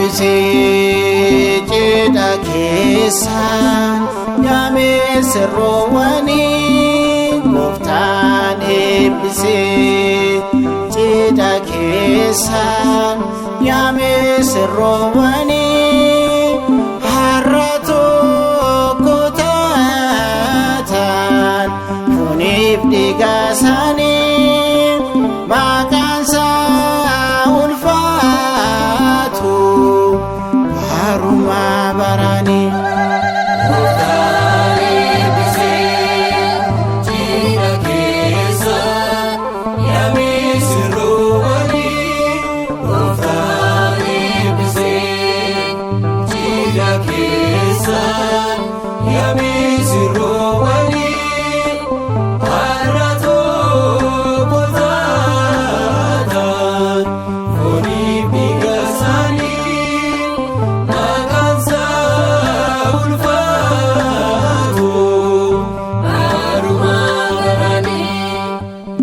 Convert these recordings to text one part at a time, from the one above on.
eebbisee cidha keessaan yaamee sirroowwanii Gooftaan eebbisee cidha keessaan yaamee sirroowwanii har'a tokko taatan fooniif dhiiga isaanii maqaan isaa ulfaatu barumaa baranii. Gooftaan eebbisee cidha keessaan yaamee sirroowwanii Gooftaan eebbisee cidha keessaan yaamee sirroowwanii har'a tokko taatan fooniif dhiiga isaanii maqaan isaa ulfaatu barumaa baranii.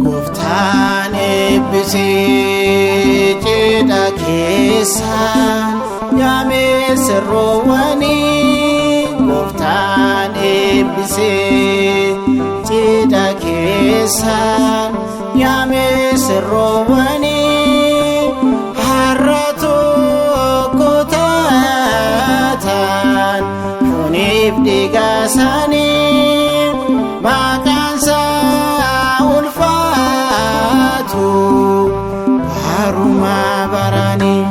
Gooftaan eebbisee cidha keessaan yaamee sirroowwanii Gooftaan eebbisee cidha keessaan yaamee sirroowwanii har'a tokko taatan fooniif dhiiga isaanii maqaan isaa ulfaatu barumaa baranii.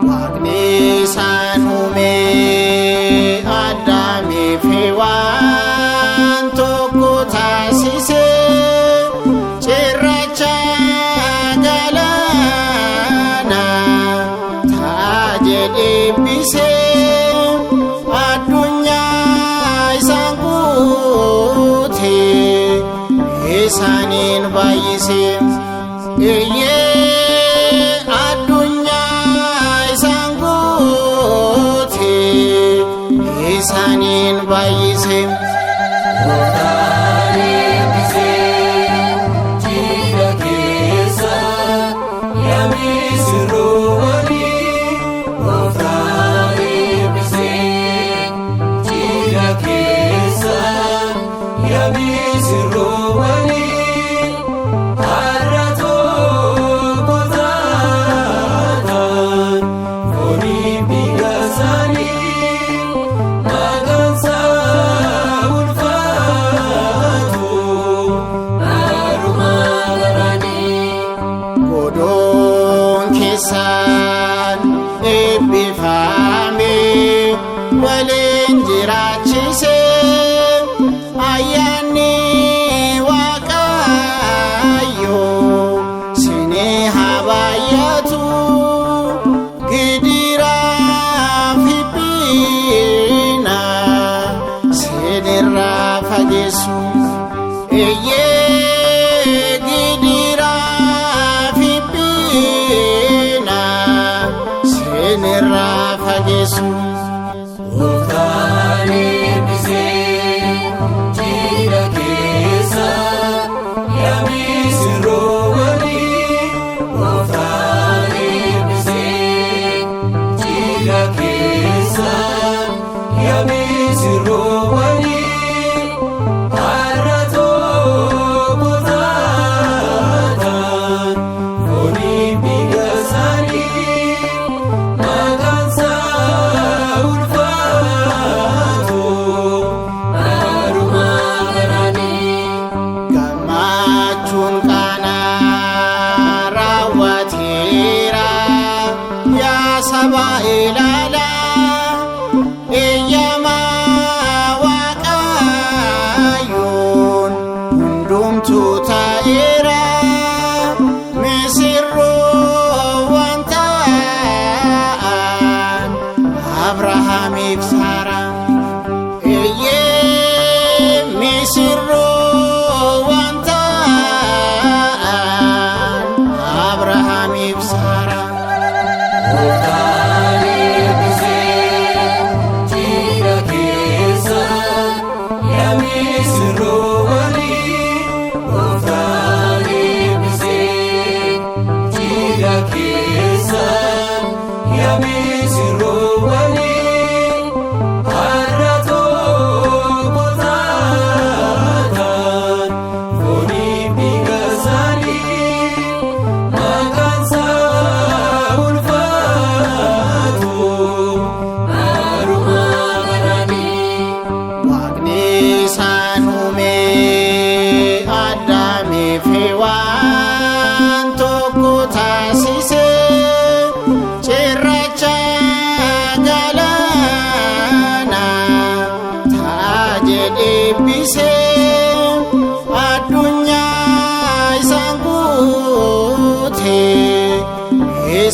Waaqni isaan uumee Addaamiif Hewaan tokko taasisee cirracha galaana ta'a jedhee eebbisee addunyaa isaan guutee isaaniin baay'isee addunyaa isaan guutee isaaniin baay'isee. Gooftaan eebbisee cidha keessaan yaamee sirroowwanii Gooftaan eebbisee cidha keessaan yaamee sirroowwanii har'a tokko taatan fooniif dhiiga isaanii maqaan isaa ulfaatu barumaa baranii. Godoon keessaan eebbifamee waliin jiraachisee ayyaanni Waaqayyoo sinii haa baay'atu gidiraa fi dhiphina sinirraa fageessu gidiraa fi dhiphina sinirraa fageessu. Gooftaan eebbisee cidha keessaan yaamee sirroowwanii Gooftaan eebbisee cidha keessaan yaamee sirroowwanii har'a tokko taatan fooniif dhiiga isaanii maqaan isaa ulfaatu barumaa baranii. Gammachuun kana raawwateera yaa saba ilaalaa eeyyamaa Waaqayyoon hundumtuu ta'eera.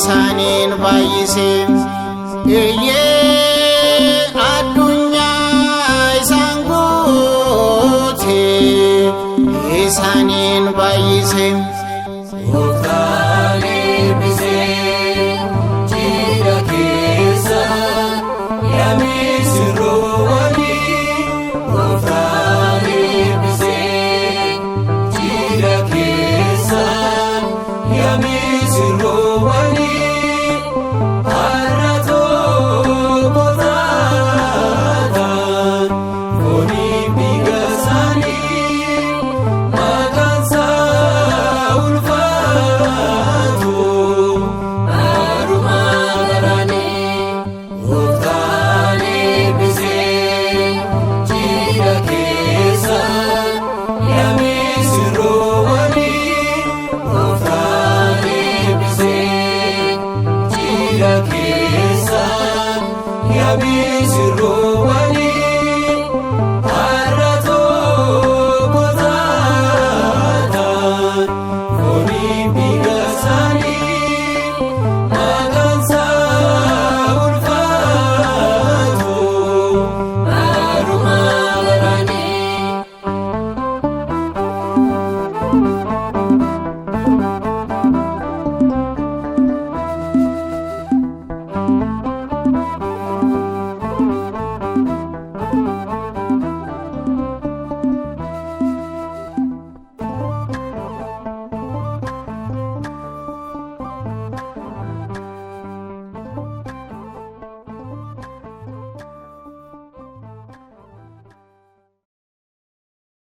isaaniin baay'ise iyyee addunyaa isaan guute isaaniin baay'ise.